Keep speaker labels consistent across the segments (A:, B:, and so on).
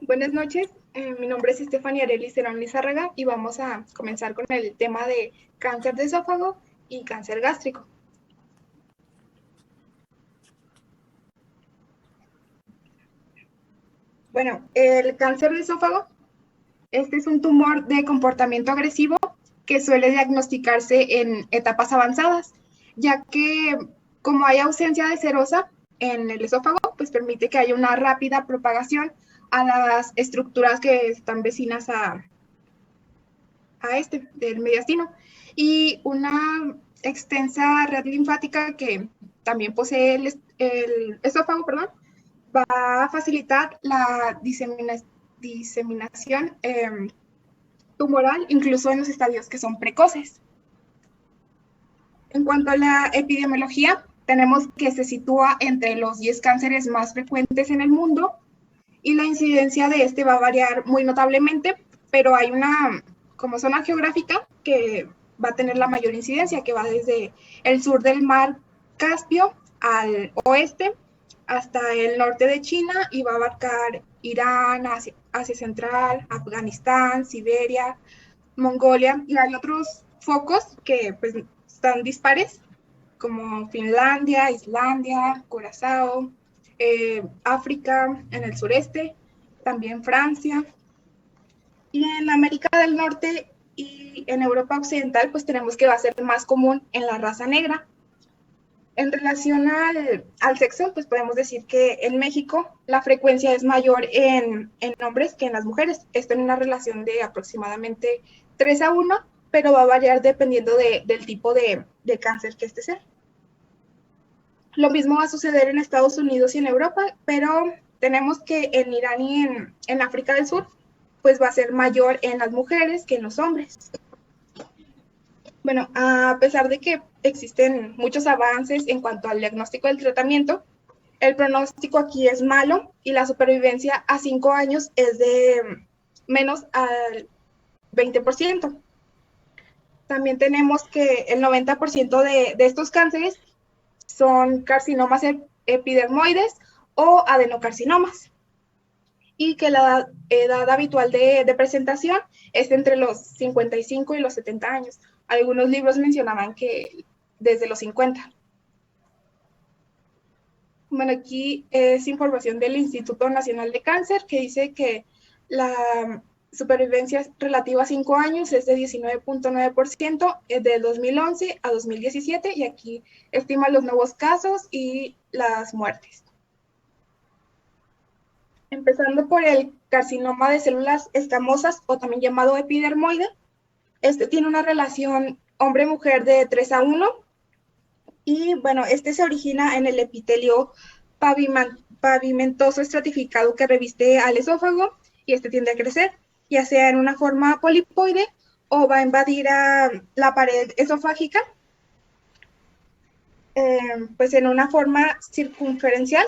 A: Buenas noches, mi nombre es Estefanía Arely Cerón Lizárraga y vamos a comenzar con el tema de cáncer de esófago y cáncer gástrico. Bueno, el cáncer de esófago, este es un tumor de comportamiento agresivo que suele diagnosticarse en etapas avanzadas, ya que como hay ausencia de serosa en el esófago, pues permite que haya una rápida propagación a las estructuras que están vecinas del mediastino, y una extensa red linfática que también posee el esófago, perdón, va a facilitar la diseminación tumoral, incluso en los estadios que son precoces. En cuanto a la epidemiología, tenemos que se sitúa entre los 10 cánceres más frecuentes en el mundo y la incidencia de este va a variar muy notablemente, pero hay una como zona geográfica que va a tener la mayor incidencia, que va desde el sur del mar Caspio al oeste hasta el norte de China y va a abarcar Irán, Asia Central, Afganistán, Siberia, Mongolia, y hay otros focos que pues están dispares, como Finlandia, Islandia, Curazao, África en el sureste, también Francia. Y en América del Norte y en Europa Occidental, pues tenemos que va a ser más común en la raza negra. En relación al sexo, pues podemos decir que en México la frecuencia es mayor en hombres que en las mujeres. Esto en una relación de aproximadamente 3:1, pero va a variar dependiendo del tipo de cáncer que este sea. Lo mismo va a suceder en Estados Unidos y en Europa, pero tenemos que en Irán y en África del Sur, pues va a ser mayor en las mujeres que en los hombres. Bueno, a pesar de que existen muchos avances en cuanto al diagnóstico del tratamiento, el pronóstico aquí es malo y la supervivencia a 5 años es de menos al 20%. También tenemos que el 90% de estos cánceres son carcinomas epidermoides o adenocarcinomas, y que la edad habitual de presentación es entre los 55 y los 70 años. Algunos libros mencionaban que desde los 50. Bueno, aquí es información del Instituto Nacional de Cáncer que dice que la supervivencia relativa a 5 años es de 19.9% de 2011 a 2017, y aquí estima los nuevos casos y las muertes. Empezando por el carcinoma de células escamosas, o también llamado epidermoide. Este tiene una relación hombre-mujer de 3:1, y bueno, este se origina en el epitelio pavimentoso estratificado que reviste al esófago, y este tiende a crecer, ya sea en una forma polipoide o va a invadir a la pared esofágica, pues en una forma circunferencial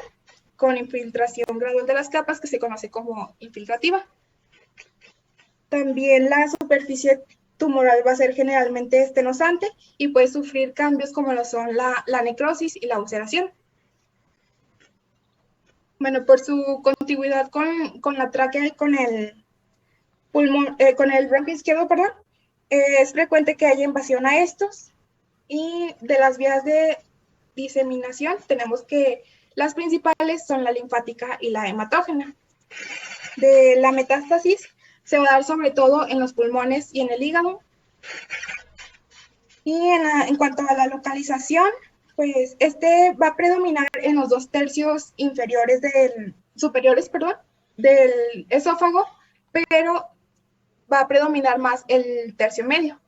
A: con infiltración gradual de las capas, que se conoce como infiltrativa. También la superficie tumoral va a ser generalmente estenosante y puede sufrir cambios como lo son la necrosis y la ulceración. Bueno, por su contigüidad con la tráquea y con el pulmón, con el bronquio izquierdo, perdón, es frecuente que haya invasión a estos. Y de las vías de diseminación tenemos que las principales son la linfática y la hematógena. De la metástasis se va a dar sobre todo en los pulmones y en el hígado. Y en cuanto a la localización, pues este va a predominar en los 2/3 superiores, del esófago, pero va a predominar más el tercio medio.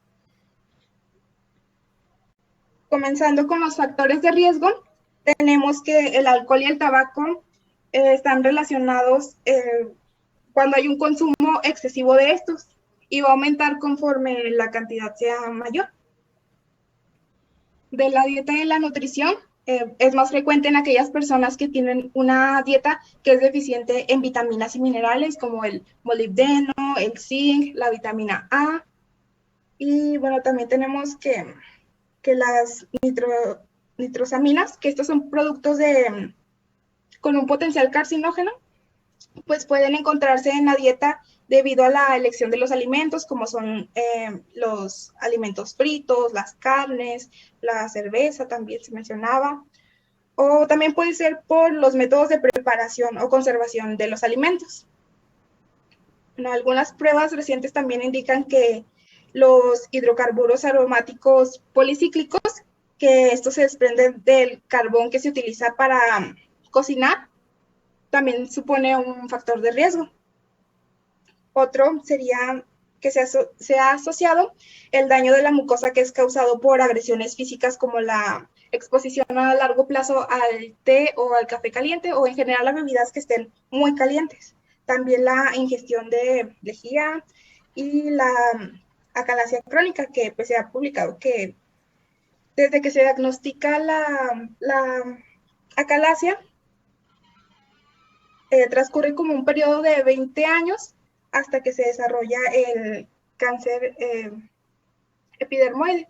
A: Comenzando con los factores de riesgo, tenemos que el alcohol y el tabaco están relacionados cuando hay un consumo excesivo de estos, y va a aumentar conforme la cantidad sea mayor. De la dieta y la nutrición, es más frecuente en aquellas personas que tienen una dieta que es deficiente en vitaminas y minerales como el molibdeno, el zinc, la vitamina A. Y bueno, también tenemos que las nitrosaminas, que estos son productos con un potencial carcinógeno, pues pueden encontrarse en la dieta debido a la elección de los alimentos, como son los alimentos fritos, las carnes, la cerveza también se mencionaba, o también puede ser por los métodos de preparación o conservación de los alimentos. Bueno, algunas pruebas recientes también indican que los hidrocarburos aromáticos policíclicos, que estos se desprenden del carbón que se utiliza para cocinar, también supone un factor de riesgo. Otro sería que se ha asociado el daño de la mucosa que es causado por agresiones físicas como la exposición a largo plazo al té o al café caliente o en general a bebidas que estén muy calientes. También la ingestión de lejía y la acalasia crónica, que pues, se ha publicado que desde que se diagnostica la acalasia, transcurre como un periodo de 20 años hasta que se desarrolla el cáncer epidermoide.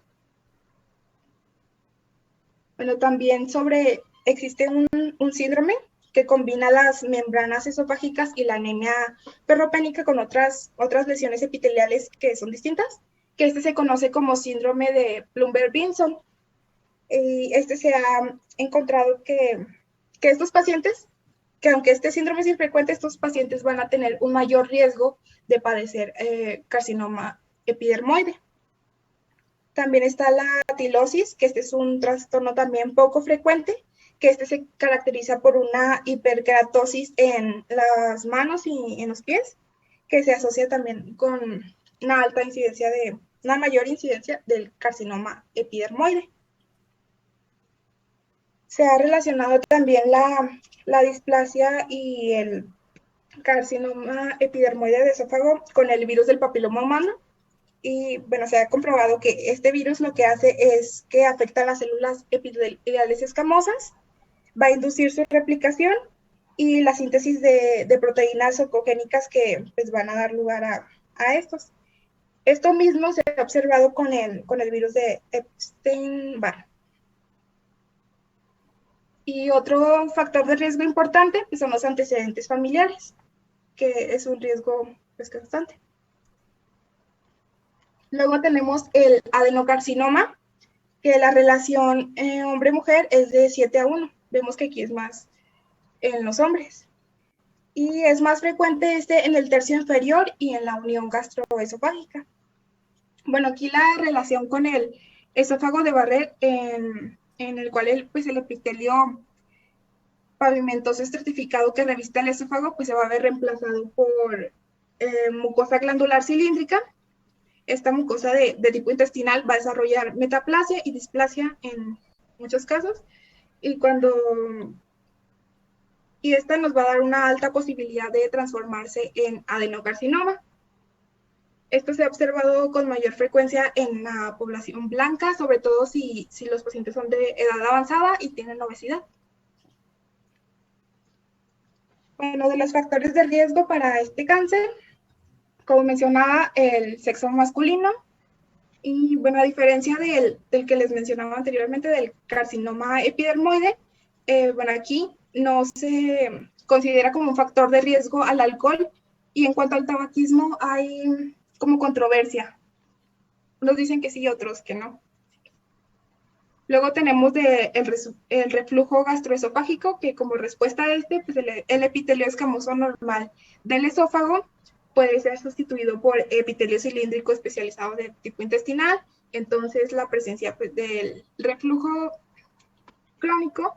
A: Bueno, también existe un síndrome que combina las membranas esofágicas y la anemia ferropénica con otras lesiones epiteliales que son distintas, que este se conoce como síndrome de Plumber-Vinson. Y se ha encontrado que estos pacientes, que aunque este síndrome es infrecuente, estos pacientes van a tener un mayor riesgo de padecer carcinoma epidermoide. También está la tilosis, que este es un trastorno también poco frecuente, que este se caracteriza por una hiperkeratosis en las manos y en los pies, que se asocia también con una mayor incidencia del carcinoma epidermoide. Se ha relacionado también la displasia y el carcinoma epidermoide de esófago con el virus del papiloma humano. Y bueno, se ha comprobado que este virus lo que hace es que afecta a las células epiteliales escamosas, va a inducir su replicación y la síntesis de proteínas oncogénicas que pues, van a dar lugar a estos. Esto mismo se ha observado con el virus de Epstein-Barr. Y otro factor de riesgo importante pues, son los antecedentes familiares, que es un riesgo pues, constante. Luego tenemos el adenocarcinoma, que la relación hombre-mujer es de 7-1. Vemos que aquí es más en los hombres. Y es más frecuente en el tercio inferior y en la unión gastroesofágica. Bueno, aquí la relación con el esófago de Barrett, en el cual el epitelio pavimentoso estratificado que revista el esófago, pues se va a ver reemplazado por mucosa glandular cilíndrica. Esta mucosa de tipo intestinal va a desarrollar metaplasia y displasia en muchos casos, y esta nos va a dar una alta posibilidad de transformarse en adenocarcinoma. Esto se ha observado con mayor frecuencia en la población blanca, sobre todo si los pacientes son de edad avanzada y tienen obesidad. Bueno, de los factores de riesgo para este cáncer, como mencionaba, el sexo masculino. Y bueno, a diferencia del que les mencionaba anteriormente, del carcinoma epidermoide, bueno, aquí no se considera como un factor de riesgo al alcohol. Y en cuanto al tabaquismo, hay como controversia. Unos dicen que sí, otros que no. Luego tenemos el reflujo gastroesofágico, que como respuesta a pues el epitelio escamoso normal del esófago puede ser sustituido por epitelio cilíndrico especializado de tipo intestinal. Entonces, la presencia pues, del reflujo crónico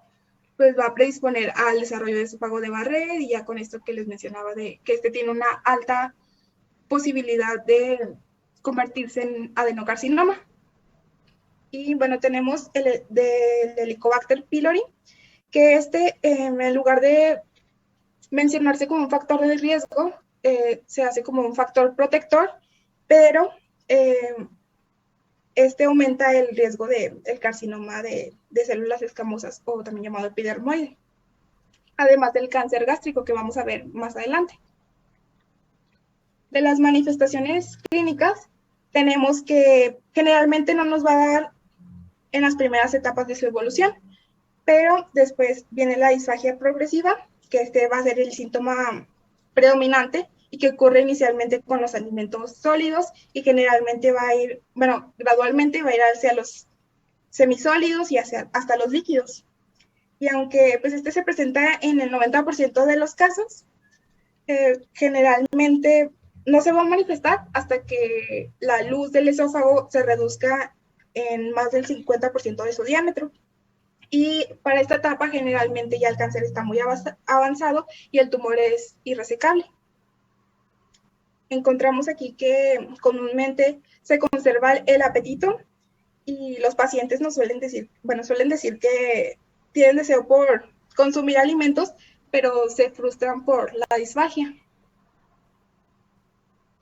A: pues va a predisponer al desarrollo de esófago de Barrett, y ya con esto que les mencionaba de que tiene una alta posibilidad de convertirse en adenocarcinoma. Y bueno, tenemos el Helicobacter pylori, que en lugar de mencionarse como un factor de riesgo, se hace como un factor protector, pero aumenta el riesgo del carcinoma de células escamosas, o también llamado epidermoide, además del cáncer gástrico que vamos a ver más adelante. De las manifestaciones clínicas, tenemos que generalmente no nos va a dar en las primeras etapas de su evolución, pero después viene la disfagia progresiva, que va a ser el síntoma predominante y que ocurre inicialmente con los alimentos sólidos y generalmente va a ir, bueno, gradualmente va a ir hacia los semisólidos y hasta los líquidos. Y aunque pues este se presenta en el 90% de los casos, generalmente no se va a manifestar hasta que la luz del esófago se reduzca en más del 50% de su diámetro. Y para esta etapa generalmente ya el cáncer está muy avanzado y el tumor es irresecable. Encontramos aquí que comúnmente se conserva el apetito y los pacientes nos suelen decir que tienen deseo por consumir alimentos, pero se frustran por la disfagia.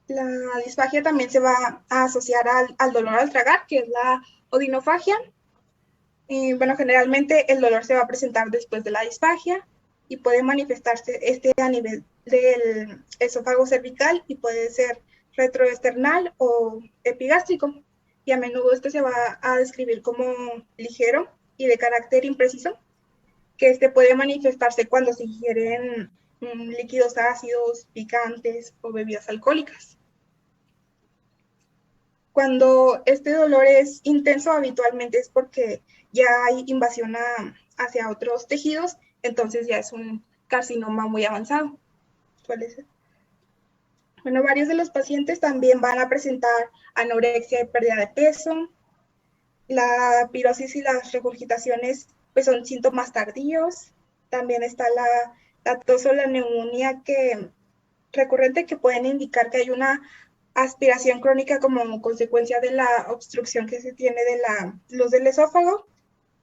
A: La disfagia también se va a asociar al dolor al tragar, que es la odinofagia. Y bueno, generalmente el dolor se va a presentar después de la disfagia y puede manifestarse a nivel del esófago cervical y puede ser retroesternal o epigástrico. Y a menudo este se va a describir como ligero y de carácter impreciso, que este puede manifestarse cuando se ingieren líquidos ácidos, picantes o bebidas alcohólicas. Cuando este dolor es intenso, habitualmente es porque ya hay invasión hacia otros tejidos, entonces ya es un carcinoma muy avanzado. Suele ser. Bueno, varios de los pacientes también van a presentar anorexia y pérdida de peso. La pirosis y las regurgitaciones pues son síntomas tardíos. También está la tos o la neumonía recurrente que pueden indicar que hay una aspiración crónica como consecuencia de la obstrucción que se tiene de la luz del esófago,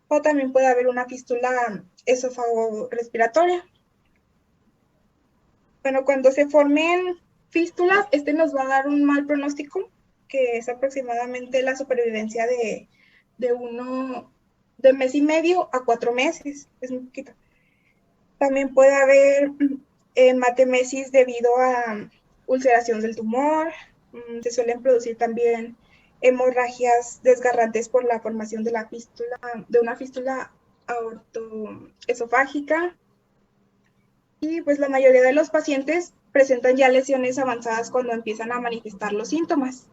A: o también puede haber una fístula esófago respiratoria. Bueno, cuando se formen fístulas, este nos va a dar un mal pronóstico, que es aproximadamente la supervivencia de mes y medio a 4 meses, es muy poquito. También puede haber hematemesis debido a ulceración del tumor. Se suelen producir también hemorragias desgarrantes por la formación de una fístula aortoesofágica. Y pues la mayoría de los pacientes presentan ya lesiones avanzadas cuando empiezan a manifestar los síntomas.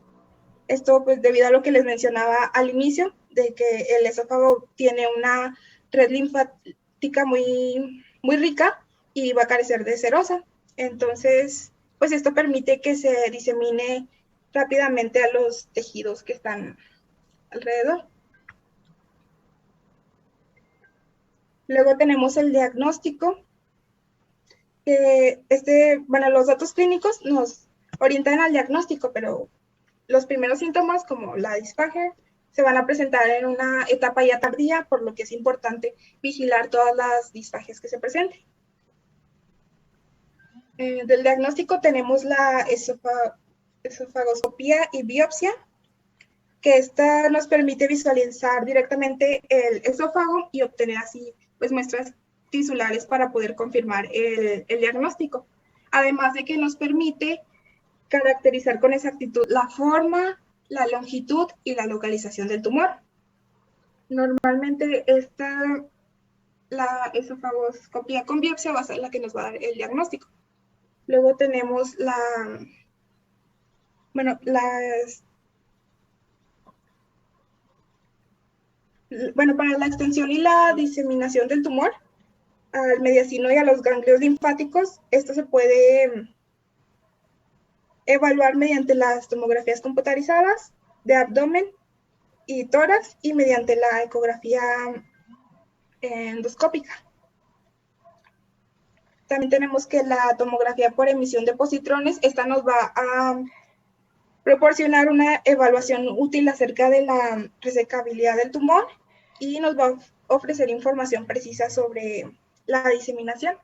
A: Esto pues debido a lo que les mencionaba al inicio, de que el esófago tiene una red linfática muy, muy rica y va a carecer de serosa. Entonces, pues esto permite que se disemine rápidamente a los tejidos que están alrededor. Luego tenemos el diagnóstico. Los datos clínicos nos orientan al diagnóstico, pero los primeros síntomas, como la disfagia, se van a presentar en una etapa ya tardía, por lo que es importante vigilar todas las disfagias que se presenten. Del diagnóstico tenemos la esofagoscopía y biopsia, que esta nos permite visualizar directamente el esófago y obtener así pues muestras tisulares para poder confirmar el diagnóstico. Además de que nos permite caracterizar con exactitud la forma, la longitud y la localización del tumor. Normalmente la esofagoscopía con biopsia va a ser la que nos va a dar el diagnóstico. Luego tenemos para la extensión y la diseminación del tumor al mediastino y a los ganglios linfáticos, esto se puede evaluar mediante las tomografías computarizadas de abdomen y tórax y mediante la ecografía endoscópica. También tenemos que la tomografía por emisión de positrones, esta nos va a proporcionar una evaluación útil acerca de la resecabilidad del tumor y nos va a ofrecer información precisa sobre la diseminación.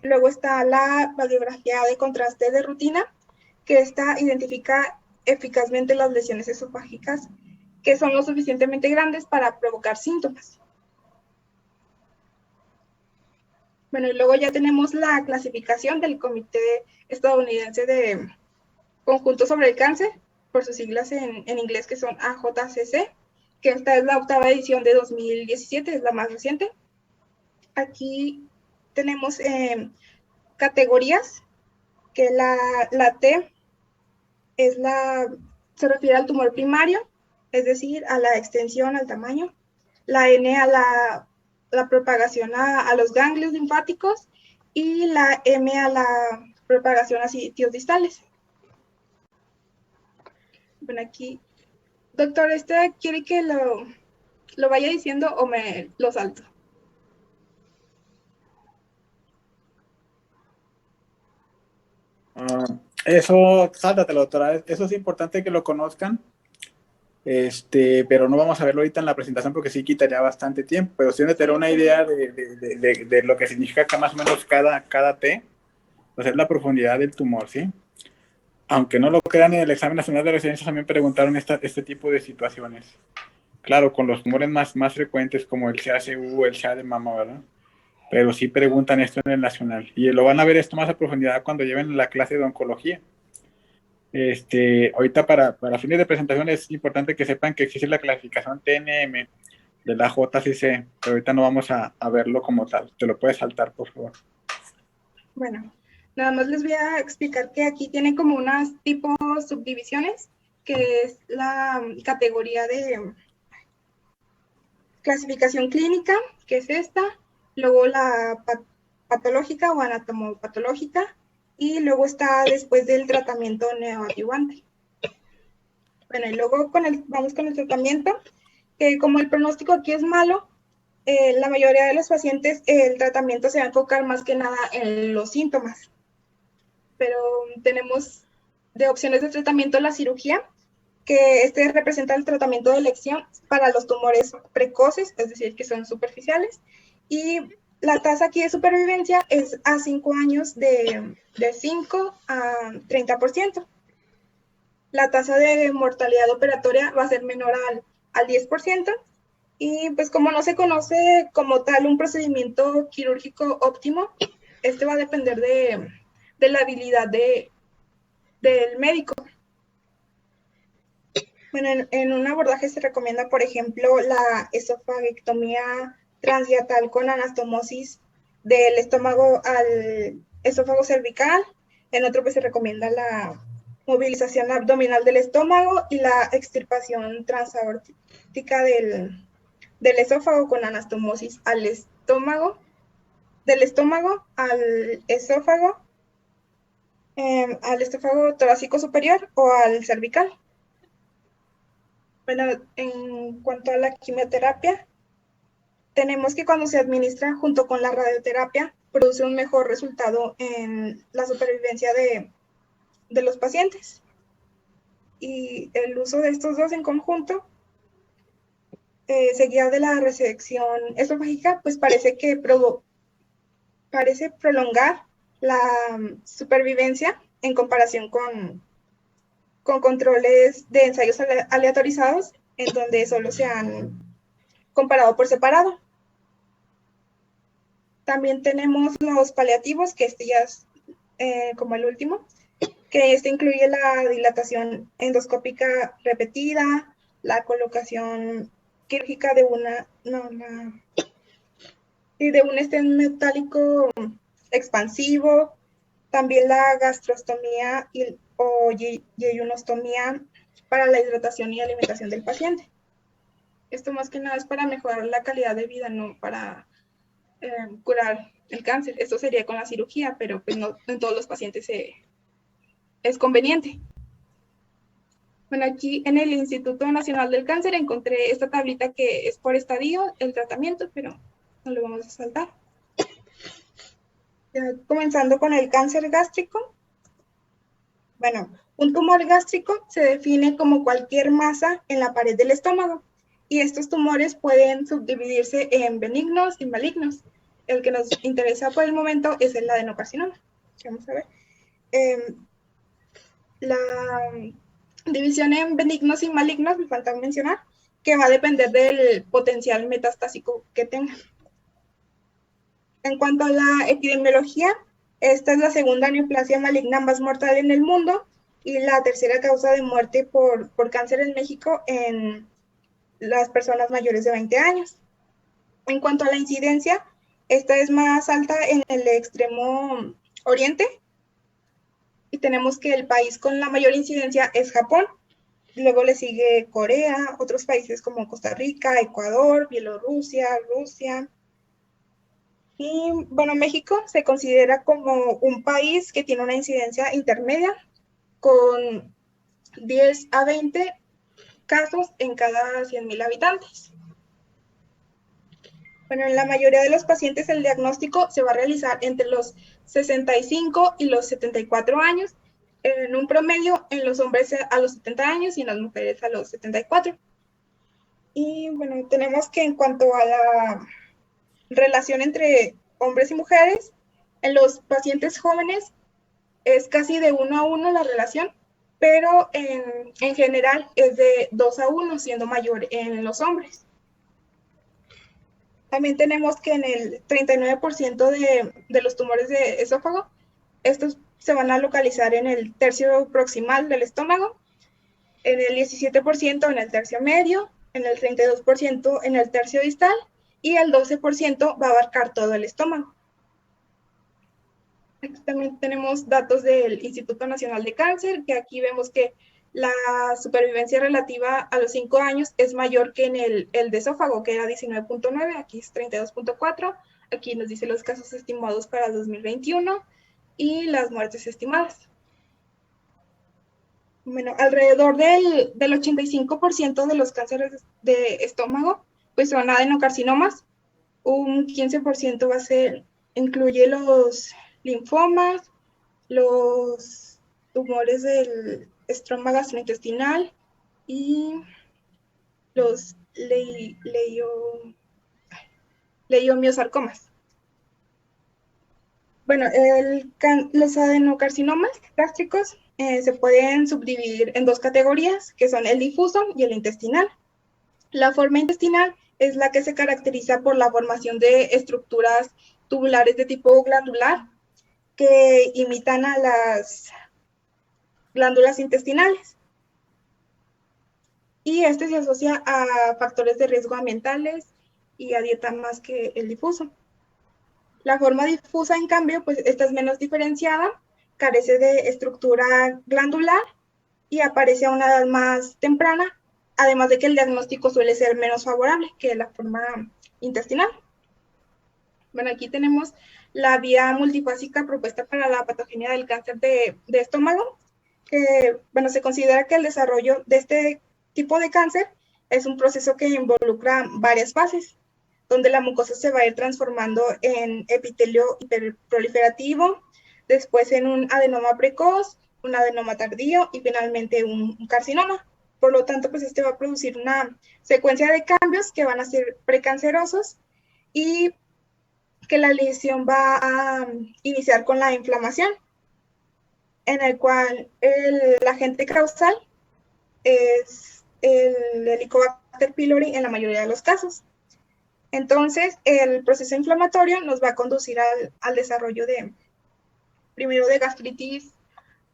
A: Luego está la radiografía de contraste de rutina, que esta identifica eficazmente las lesiones esofágicas que son lo suficientemente grandes para provocar síntomas. Bueno, y luego ya tenemos la clasificación del Comité Estadounidense de Conjunto sobre el Cáncer, por sus siglas en inglés, que son AJCC, que esta es la 8ª edición de 2017, es la más reciente. Aquí tenemos categorías, que la T se refiere al tumor primario, es decir, a la extensión, al tamaño. La N a la propagación a los ganglios linfáticos y la M a la propagación a sitios distales. Bueno, aquí, doctor, ¿quiere que lo vaya diciendo o me lo salto?
B: Eso, sáltatelo, doctora. Eso es importante que lo conozcan. Pero no vamos a verlo ahorita en la presentación porque sí quitaría bastante tiempo, pero sí de tener una idea de lo que significa que más o menos cada T, pues es la profundidad del tumor, ¿sí? Aunque no lo crean, en el examen nacional de residencia también preguntaron este tipo de situaciones. Claro, con los tumores más frecuentes como el CACU, el CA de mama, ¿verdad? Pero sí preguntan esto en el nacional. Y lo van a ver esto más a profundidad cuando lleven la clase de oncología. Ahorita para fines de presentación es importante que sepan que existe la clasificación TNM de la JCC, pero ahorita no vamos a verlo como tal. Te lo puedes saltar, por favor.
A: Bueno, nada más les voy a explicar que aquí tienen como unas tipos subdivisiones, que es la categoría de clasificación clínica, que es esta, luego la patológica o anatomopatológica, y luego está después del tratamiento neoadyuvante. Bueno, y luego vamos con el tratamiento, que como el pronóstico aquí es malo, la mayoría de los pacientes el tratamiento se va a enfocar más que nada en los síntomas. Pero tenemos de opciones de tratamiento la cirugía, que representa el tratamiento de elección para los tumores precoces, es decir, que son superficiales, y la tasa aquí de supervivencia es a 5 años de 5 a 30%. La tasa de mortalidad operatoria va a ser menor al 10%, y pues como no se conoce como tal un procedimiento quirúrgico óptimo, va a depender de la habilidad del médico. Bueno, en un abordaje se recomienda, por ejemplo, la esofagectomía transdiatal con anastomosis del estómago al esófago cervical. En otro, pues se recomienda la movilización abdominal del estómago y la extirpación transaórtica del esófago con anastomosis al estómago, del estómago al esófago torácico superior o al cervical. Bueno, en cuanto a la quimioterapia, tenemos que cuando se administra junto con la radioterapia, produce un mejor resultado en la supervivencia de los pacientes. Y el uso de estos dos en conjunto, seguida de la resección esofágica, pues parece prolongar la supervivencia en comparación con controles de ensayos aleatorizados, en donde solo se han comparado por separado. También tenemos los paliativos, que ya es como el último, que incluye la dilatación endoscópica repetida, la colocación quirúrgica de un stent metálico expansivo, también la gastrostomía o yeyunostomía para la hidratación y alimentación del paciente. Esto más que nada es para mejorar la calidad de vida, no para curar el cáncer. Esto sería con la cirugía, pero pues no en todos los pacientes es conveniente. Bueno, aquí en el Instituto Nacional del Cáncer encontré esta tablita que es por estadio el tratamiento, pero no lo vamos a saltar. Ya, comenzando con el cáncer gástrico. Bueno, un tumor gástrico se define como cualquier masa en la pared del estómago, y estos tumores pueden subdividirse en benignos y malignos. El que nos interesa por el momento es el adenocarcinoma. Vamos a ver. La división en benignos y malignos, me falta mencionar, que va a depender del potencial metastásico que tengan. En cuanto a la epidemiología, esta es la segunda neoplasia maligna más mortal en el mundo y la tercera causa de muerte por cáncer en México en las personas mayores de 20 años. En cuanto a la incidencia, esta es más alta en el extremo Oriente. Y tenemos que el país con la mayor incidencia es Japón. Luego le sigue Corea, otros países como Costa Rica, Ecuador, Bielorrusia, Rusia. Y bueno, México se considera como un país que tiene una incidencia intermedia con 10 a 20 casos en cada 100,000 habitantes. Bueno, en la mayoría de los pacientes el diagnóstico se va a realizar entre los 65 y los 74 años, en un promedio en los hombres a los 70 años y en las mujeres a los 74. Y bueno, tenemos que en cuanto a la relación entre hombres y mujeres, en los pacientes jóvenes es casi de 1 a 1 la relación, pero en general es de 2 a 1, siendo mayor en los hombres. También tenemos que en el 39% de los tumores de esófago, estos se van a localizar en el tercio proximal del estómago, en el 17% en el tercio medio, en el 32% en el tercio distal y el 12% va a abarcar todo el estómago. Aquí también tenemos datos del Instituto Nacional de Cáncer, que aquí vemos que la supervivencia relativa a los 5 años es mayor que en el de esófago, que era 19.9, aquí es 32.4. Aquí nos dice los casos estimados para 2021 y las muertes estimadas. Bueno, alrededor del 85% de los cánceres de estómago pues son adenocarcinomas. Un 15% va a ser, incluye los linfomas, los tumores del estroma gastrointestinal y los leiomiosarcomas. Bueno, los adenocarcinomas gástricos se pueden subdividir en dos categorías, que son el difuso y el intestinal. La forma intestinal es la que se caracteriza por la formación de estructuras tubulares de tipo glandular que imitan a las glándulas intestinales. Y este se asocia a factores de riesgo ambientales y a dieta más que el difuso. La forma difusa, en cambio, pues esta es menos diferenciada, carece de estructura glandular y aparece a una edad más temprana, además de que el diagnóstico suele ser menos favorable que la forma intestinal. Bueno, aquí tenemos la vía multifásica propuesta para la patogenia del cáncer de estómago, que, bueno, se considera que el desarrollo de este tipo de cáncer es un proceso que involucra varias fases, donde la mucosa se va a ir transformando en epitelio hiperproliferativo, después en un adenoma precoz, un adenoma tardío y finalmente un carcinoma. Por lo tanto, pues este va a producir una secuencia de cambios que van a ser precancerosos y que la lesión va a iniciar con la inflamación, en el cual el agente causal es el Helicobacter pylori en la mayoría de los casos. Entonces, el proceso inflamatorio nos va a conducir al desarrollo primero de gastritis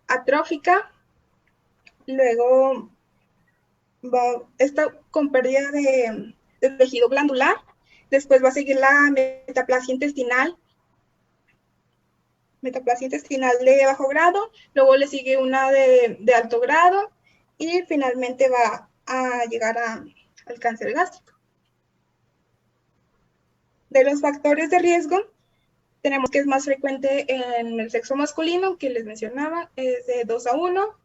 A: atrófica, luego esta con pérdida de tejido glandular, después va a seguir la metaplasia intestinal de bajo grado, luego le sigue una de alto grado y finalmente va a llegar al cáncer gástrico. De los factores de riesgo, tenemos que es más frecuente en el sexo masculino, que les mencionaba, es de 2 a 1.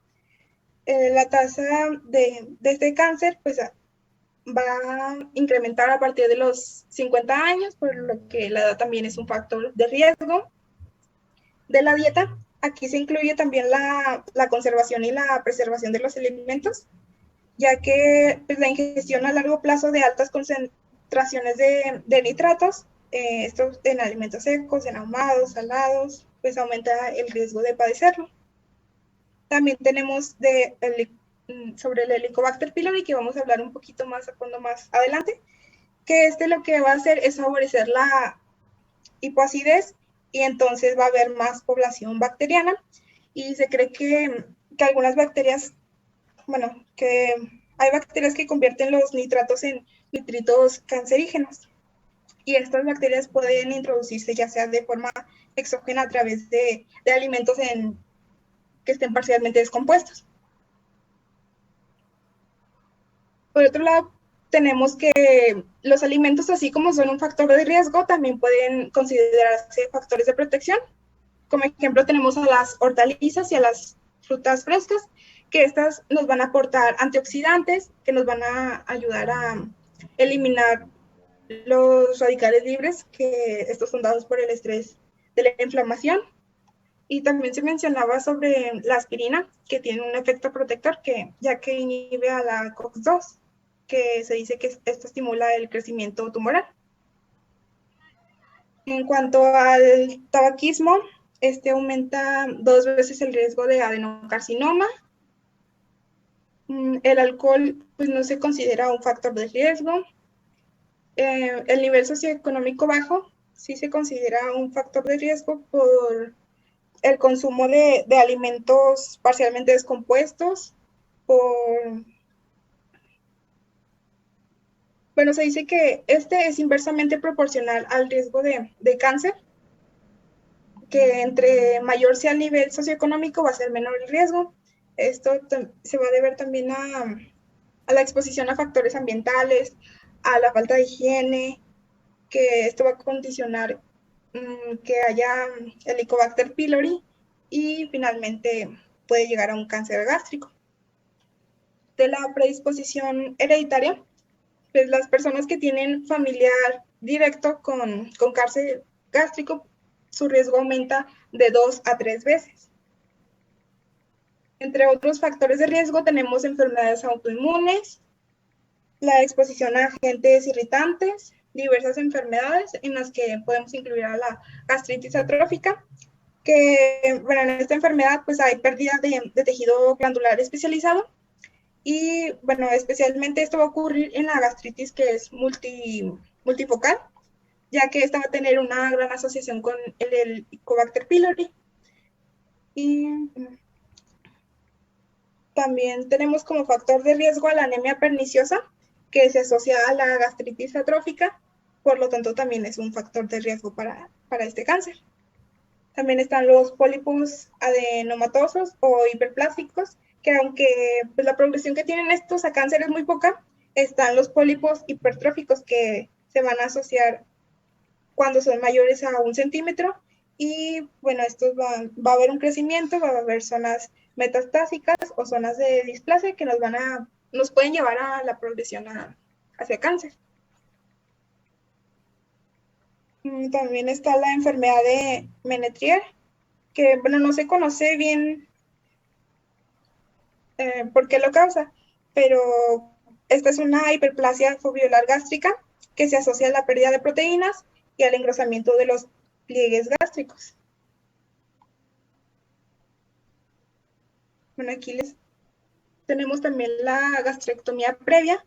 A: La tasa de este cáncer pues, va a incrementar a partir de los 50 años, por lo que la edad también es un factor de riesgo. De la dieta, aquí se incluye también la conservación y la preservación de los alimentos, ya que pues, la ingestión a largo plazo de altas concentraciones de nitratos, estos en alimentos secos, en ahumados, salados, pues aumenta el riesgo de padecerlo. También tenemos sobre el Helicobacter pylori, que vamos a hablar un poquito más a fondo más adelante, que lo que va a hacer es favorecer la hipoacidez y entonces va a haber más población bacteriana y se cree que algunas bacterias, bueno, que hay bacterias que convierten los nitratos en nitritos cancerígenos y estas bacterias pueden introducirse ya sea de forma exógena a través de alimentos que estén parcialmente descompuestos. Por otro lado, tenemos que los alimentos, así como son un factor de riesgo, también pueden considerarse factores de protección. Como ejemplo, tenemos a las hortalizas y a las frutas frescas, que estas nos van a aportar antioxidantes, que nos van a ayudar a eliminar los radicales libres, que estos son dados por el estrés de la inflamación. Y también se mencionaba sobre la aspirina, que tiene un efecto protector, ya que inhibe a la COX-2, que se dice que esto estimula el crecimiento tumoral. En cuanto al tabaquismo, este aumenta 2 veces el riesgo de adenocarcinoma. El alcohol pues, no se considera un factor de riesgo. El nivel socioeconómico bajo sí se considera un factor de riesgo por el consumo de alimentos parcialmente descompuestos, bueno, se dice que este es inversamente proporcional al riesgo de cáncer, que entre mayor sea el nivel socioeconómico va a ser menor el riesgo. Esto se va a deber también a la exposición a factores ambientales, a la falta de higiene, que esto va a condicionar que haya Helicobacter pylori y finalmente puede llegar a un cáncer gástrico. De la predisposición hereditaria, pues las personas que tienen familiar directo con cáncer gástrico, su riesgo aumenta de 2 a 3 veces. Entre otros factores de riesgo tenemos enfermedades autoinmunes, la exposición a agentes irritantes, diversas enfermedades en las que podemos incluir a la gastritis atrófica, que bueno, en esta enfermedad pues hay pérdida de tejido glandular especializado y bueno, especialmente esto va a ocurrir en la gastritis que es multifocal, ya que esta va a tener una gran asociación con el Helicobacter pylori. Y también tenemos como factor de riesgo a la anemia perniciosa, que se asocia a la gastritis atrófica, por lo tanto también es un factor de riesgo para este cáncer. También están los pólipos adenomatosos o hiperplásticos, que aunque pues, la progresión que tienen estos a cáncer es muy poca, están los pólipos hipertróficos que se van a asociar cuando son mayores a 1 centímetro y bueno, estos va a haber un crecimiento, va a haber zonas metastásicas o zonas de displasia que nos pueden llevar a la progresión hacia cáncer. También está la enfermedad de Menetrier, que bueno, no se conoce bien por qué lo causa, pero esta es una hiperplasia foveolar gástrica que se asocia a la pérdida de proteínas y al engrosamiento de los pliegues gástricos. Bueno, aquí tenemos también la gastrectomía previa,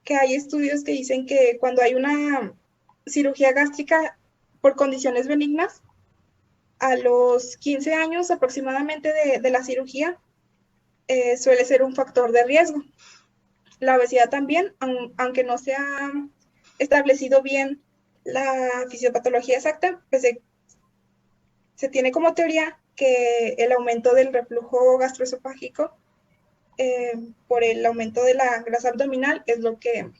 A: que hay estudios que dicen que cuando hay una cirugía gástrica por condiciones benignas, a los 15 años aproximadamente de la cirugía, suele ser un factor de riesgo. La obesidad también, aunque no se ha establecido bien la fisiopatología exacta, pues se tiene como teoría que el aumento del reflujo gastroesofágico por el aumento de la grasa abdominal es lo que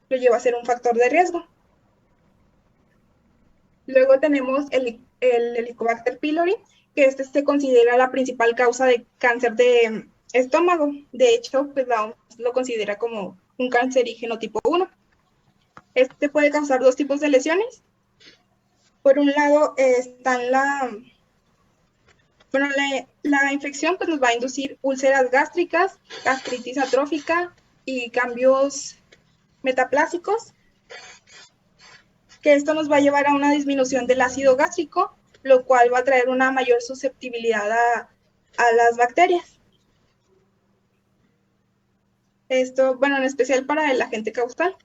A: lo lleva a ser un factor de riesgo. Luego tenemos el Helicobacter pylori, que este se considera la principal causa de cáncer de estómago. De hecho, pues la OMS lo considera como un cancerígeno tipo 1. Este puede causar 2 tipos de lesiones. Por un lado, están la infección pues nos va a inducir úlceras gástricas, gastritis atrófica y cambios metaplásicos, que esto nos va a llevar a una disminución del ácido gástrico, lo cual va a traer una mayor susceptibilidad a las bacterias. Esto, bueno, en especial para el agente causal.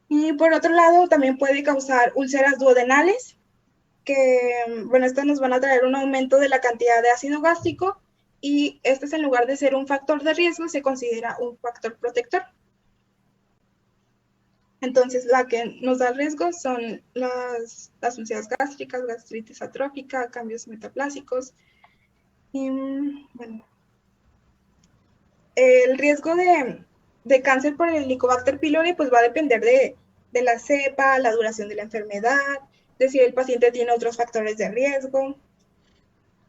A: Y por otro lado, también puede causar úlceras duodenales, que, bueno, estas nos van a traer un aumento de la cantidad de ácido gástrico y este en lugar de ser un factor de riesgo, se considera un factor protector. Entonces, la que nos da riesgo son las úlceras gástricas, gastritis atrófica, cambios metaplásicos. Y, bueno, el riesgo de cáncer por el Helicobacter pylori pues va a depender de la cepa, la duración de la enfermedad, de si el paciente tiene otros factores de riesgo.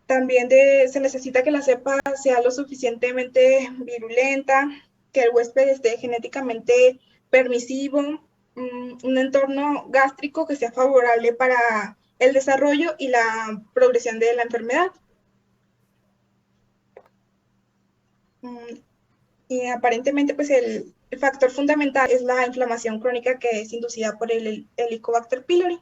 A: También se necesita que la cepa sea lo suficientemente virulenta, que el huésped esté genéticamente permisivo, un entorno gástrico que sea favorable para el desarrollo y la progresión de la enfermedad. Y aparentemente pues el factor fundamental es la inflamación crónica que es inducida por el Helicobacter pylori.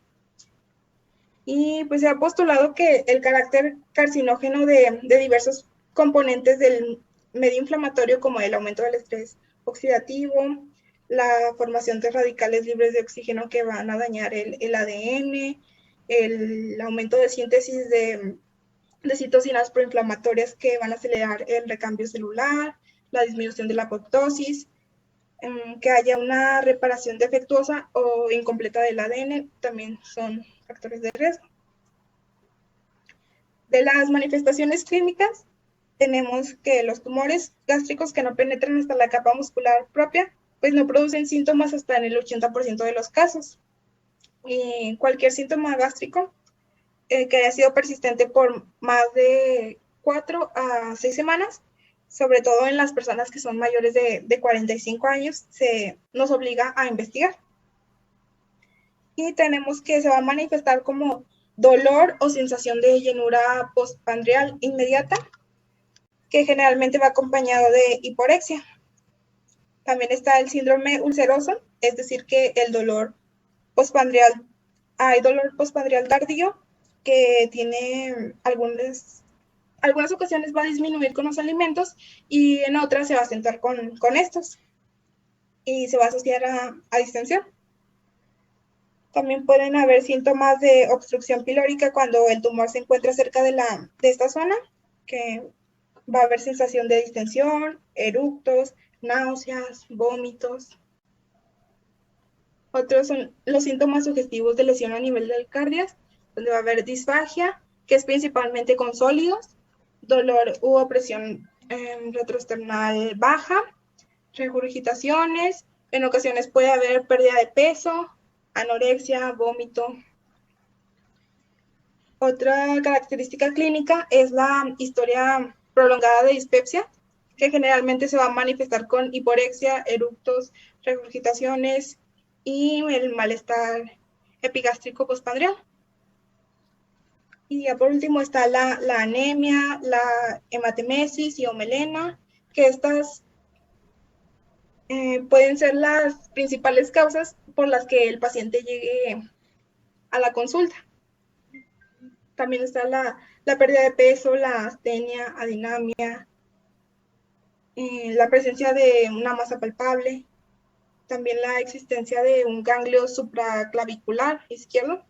A: Y pues se ha postulado que el carácter carcinógeno de diversos componentes del medio inflamatorio, como el aumento del estrés oxidativo, la formación de radicales libres de oxígeno que van a dañar el ADN, el aumento de síntesis de citocinas proinflamatorias que van a acelerar el recambio celular, la disminución de la apoptosis, que haya una reparación defectuosa o incompleta del ADN, también son factores de riesgo. De las manifestaciones clínicas, tenemos que los tumores gástricos que no penetran hasta la capa muscular propia, pues no producen síntomas hasta en el 80% de los casos. Y cualquier síntoma gástrico que haya sido persistente por más de 4 a 6 semanas, sobre todo en las personas que son mayores de 45 años, nos obliga a investigar. Y tenemos que se va a manifestar como dolor o sensación de llenura postprandial inmediata, que generalmente va acompañado de hiporexia. También está el síndrome ulceroso, es decir, que el dolor postprandial, hay dolor postprandial tardío que tiene algunas ocasiones va a disminuir con los alimentos y en otras se va a acentuar con estos y se va a asociar a distensión. También pueden haber síntomas de obstrucción pilórica cuando el tumor se encuentra cerca de esta zona, que va a haber sensación de distensión, eructos, náuseas, vómitos. Otros son los síntomas sugestivos de lesión a nivel del cardias, donde va a haber disfagia, que es principalmente con sólidos, dolor u opresión retroesternal baja, regurgitaciones, en ocasiones puede haber pérdida de peso, anorexia, vómito. Otra característica clínica es la historia prolongada de dispepsia, que generalmente se va a manifestar con hiporexia, eructos, regurgitaciones y el malestar epigástrico postprandial. Y ya por último está la anemia, la hematemesis y omelena, que estas pueden ser las principales causas por las que el paciente llegue a la consulta. También está la pérdida de peso, la astenia, adinamia, la presencia de una masa palpable, también la existencia de un ganglio supraclavicular izquierdo.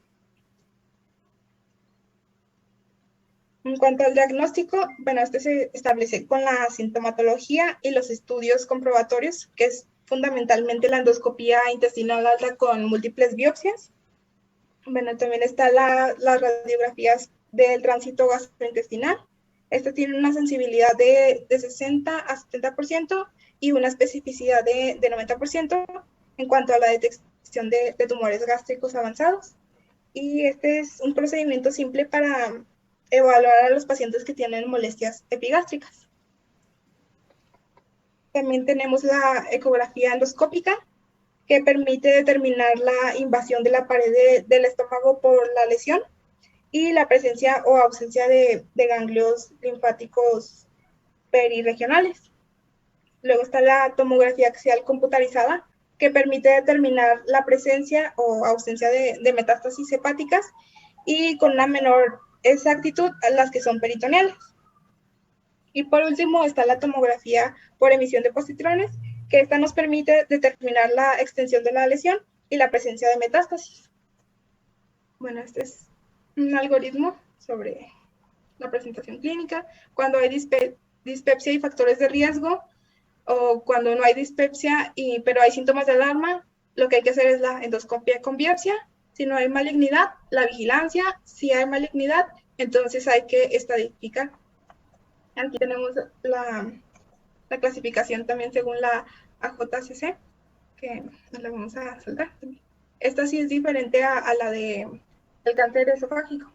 A: En cuanto al diagnóstico, bueno, este se establece con la sintomatología y los estudios comprobatorios, que es fundamentalmente la endoscopía intestinal alta con múltiples biopsias. Bueno, también está las radiografías del tránsito gastrointestinal. Esta tiene una sensibilidad de 60 a 70% y una especificidad de 90% en cuanto a la detección de tumores gástricos avanzados. Y este es un procedimiento simple para evaluar a los pacientes que tienen molestias epigástricas. También tenemos la ecografía endoscópica, que permite determinar la invasión de la pared del estómago por la lesión y la presencia o ausencia de ganglios linfáticos perirregionales. Luego está la tomografía axial computarizada, que permite determinar la presencia o ausencia de metástasis hepáticas y con una menor exactitud las que son peritoneales. Y por último está la tomografía por emisión de positrones, que esta nos permite determinar la extensión de la lesión y la presencia de metástasis. Bueno, este es un algoritmo sobre la presentación clínica. Cuando hay dispepsia y factores de riesgo, o cuando no hay dispepsia, pero hay síntomas de alarma, lo que hay que hacer es la endoscopia con biopsia. Si no hay malignidad, la vigilancia. Si hay malignidad, entonces hay que estadificar. Aquí tenemos la clasificación también según la AJCC, que nos la vamos a saltar también. Esta sí es diferente a la del cáncer esofágico.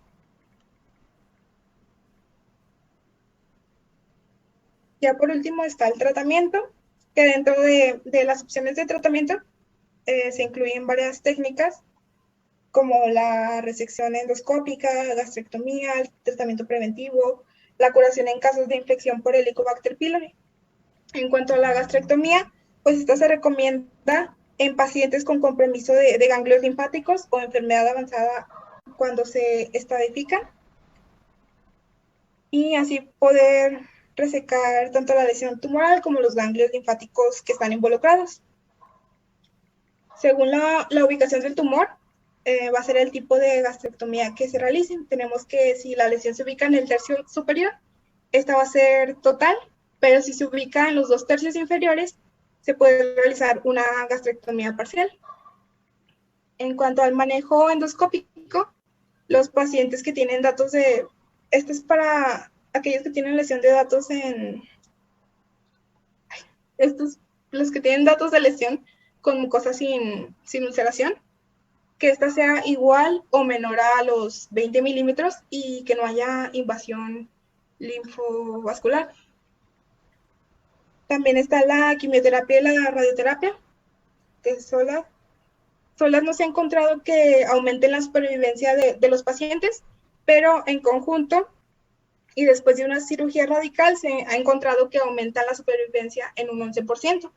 A: Ya por último está el tratamiento, que dentro de las opciones de tratamiento se incluyen varias técnicas como la resección endoscópica, gastrectomía, el tratamiento preventivo, la curación en casos de infección por Helicobacter pylori. En cuanto a la gastrectomía, pues esta se recomienda en pacientes con compromiso de ganglios linfáticos o enfermedad avanzada cuando se estadifican, y así poder resecar tanto la lesión tumoral como los ganglios linfáticos que están involucrados. Según la ubicación del tumor, va a ser el tipo de gastrectomía que se realice. Tenemos que, si la lesión se ubica en el tercio superior, esta va a ser total, pero si se ubica en los 2 tercios inferiores, se puede realizar una gastrectomía parcial. En cuanto al manejo endoscópico, los pacientes que tienen datos de... Esto es para aquellos que tienen lesión de datos en... Los que tienen datos de lesión con mucosa sin ulceración, que esta sea igual o menor a los 20 milímetros y que no haya invasión linfovascular. También está la quimioterapia y la radioterapia, que solas no se ha encontrado que aumenten la supervivencia de los pacientes, pero en conjunto y después de una cirugía radical se ha encontrado que aumenta la supervivencia en un 11%.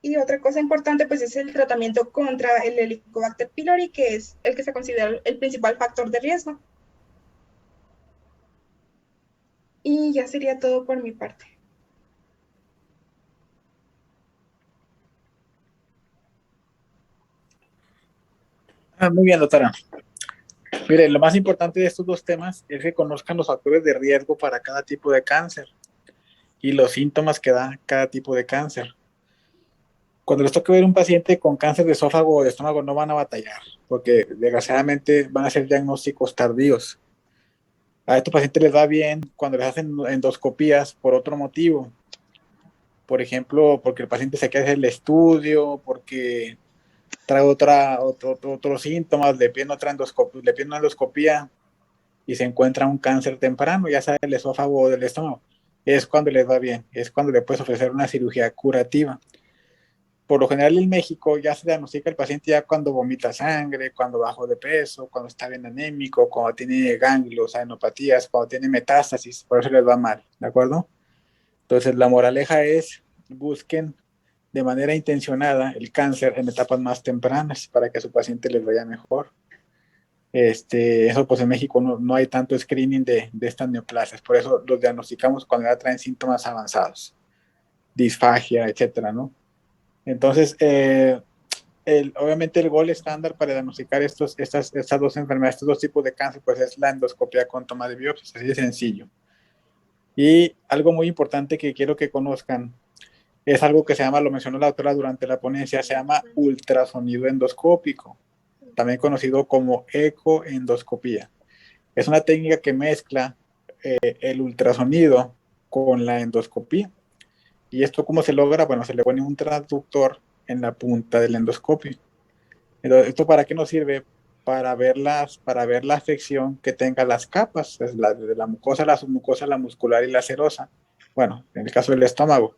A: Y otra cosa importante pues es el tratamiento contra el Helicobacter pylori, que es el que se considera el principal factor de riesgo. Y ya sería todo por mi parte.
B: Muy bien, doctora. Mire, lo más importante de estos 2 temas es que conozcan los factores de riesgo para cada tipo de cáncer y los síntomas que da cada tipo de cáncer. Cuando les toque ver un paciente con cáncer de esófago o de estómago, no van a batallar, porque desgraciadamente van a ser diagnósticos tardíos. A estos pacientes les va bien cuando les hacen endoscopías por otro motivo. Por ejemplo, porque el paciente se quiere hacer el estudio, porque trae otros síntomas, le piden una endoscopía y se encuentra un cáncer temprano, ya sea del esófago o del estómago. Es cuando les va bien, es cuando le puedes ofrecer una cirugía curativa. Por lo general en México ya se diagnostica el paciente ya cuando vomita sangre, cuando bajó de peso, cuando está bien anémico, cuando tiene ganglios, adenopatías, cuando tiene metástasis, por eso les va mal, ¿de acuerdo? Entonces la moraleja es, busquen de manera intencionada el cáncer en etapas más tempranas para que a su paciente les vaya mejor. Eso pues en México no hay tanto screening de estas neoplasias, por eso los diagnosticamos cuando ya traen síntomas avanzados, disfagia, etcétera, ¿no? Entonces, obviamente el gol estándar para diagnosticar estas 2 enfermedades, estos 2 tipos de cáncer, pues es la endoscopia con toma de biopsias, así de sencillo. Y algo muy importante que quiero que conozcan es algo que se llama, lo mencionó la doctora durante la ponencia, se llama ultrasonido endoscópico, también conocido como ecoendoscopía. Es una técnica que mezcla el ultrasonido con la endoscopía. ¿Y esto cómo se logra? Bueno, se le pone un transductor en la punta del endoscopio. Entonces, ¿esto para qué nos sirve? Para ver la afección que tenga las capas, de la mucosa, la submucosa, la muscular y la serosa. Bueno, en el caso del estómago.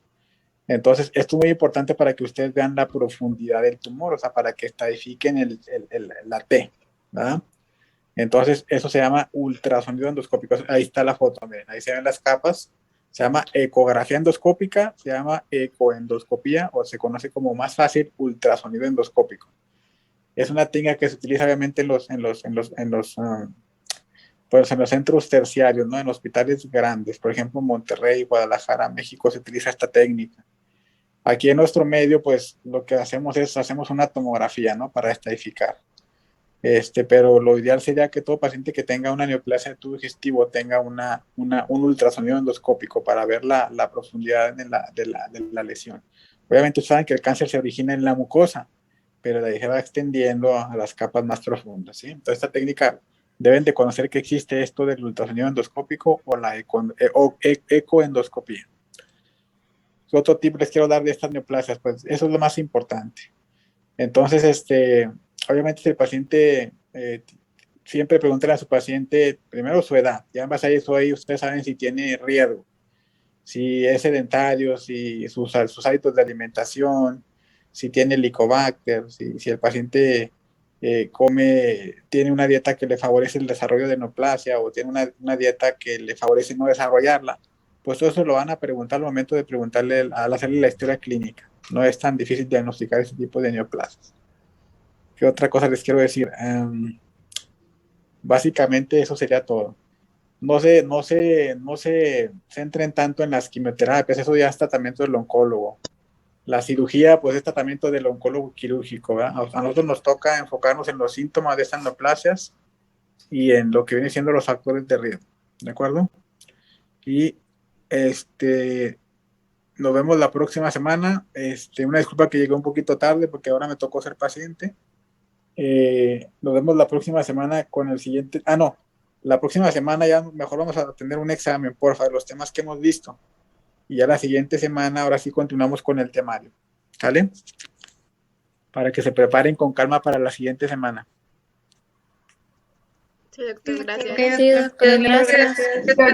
B: Entonces, esto es muy importante para que ustedes vean la profundidad del tumor, o sea, para que estadifiquen la T, ¿verdad? Entonces, eso se llama ultrasonido endoscópico. Ahí está la foto, miren, ahí se ven las capas. Se llama ecografía endoscópica, se llama ecoendoscopía o se conoce como más fácil ultrasonido endoscópico. Es una técnica que se utiliza obviamente pues en los centros terciarios, ¿no? En hospitales grandes, por ejemplo, Monterrey, Guadalajara, México, se utiliza esta técnica. Aquí en nuestro medio, pues lo que hacemos una tomografía, ¿no? Para estadificar. Pero lo ideal sería que todo paciente que tenga una neoplasia del tubo digestivo tenga un ultrasonido endoscópico para ver la profundidad de la lesión. Obviamente saben que el cáncer se origina en la mucosa, pero de ahí se va extendiendo a las capas más profundas, ¿sí? Entonces, esta técnica deben de conocer que existe esto del ultrasonido endoscópico o la ecoendoscopía. ¿Qué otro tip les quiero dar de estas neoplasias? Pues eso es lo más importante. Entonces, obviamente, si el paciente, siempre pregúntale a su paciente primero su edad. Ya en base a eso ahí ustedes saben si tiene riesgo, si es sedentario, si sus hábitos de alimentación, si tiene helicobacter, si el paciente tiene una dieta que le favorece el desarrollo de neoplasia o tiene una dieta que le favorece no desarrollarla, pues todo eso lo van a preguntar al momento de preguntarle, al hacerle la historia clínica. No es tan difícil diagnosticar ese tipo de neoplasias. ¿Qué otra cosa les quiero decir? Básicamente eso sería todo. No se centren tanto en las quimioterapias, eso ya es tratamiento del oncólogo. La cirugía, pues es tratamiento del oncólogo quirúrgico, ¿verdad? A nosotros nos toca enfocarnos en los síntomas de estas neoplasias y en lo que vienen siendo los factores de riesgo, ¿de acuerdo? Y nos vemos la próxima semana. Una disculpa que llegué un poquito tarde porque ahora me tocó ser paciente. Nos vemos la próxima semana con el siguiente. No, la próxima semana ya mejor vamos a tener un examen, porfa, de los temas que hemos visto. Y ya la siguiente semana, ahora sí continuamos con el temario. ¿Sale? Para que se preparen con calma para la siguiente semana.
C: Sí, doctor, gracias.
D: Sí, doctor, gracias.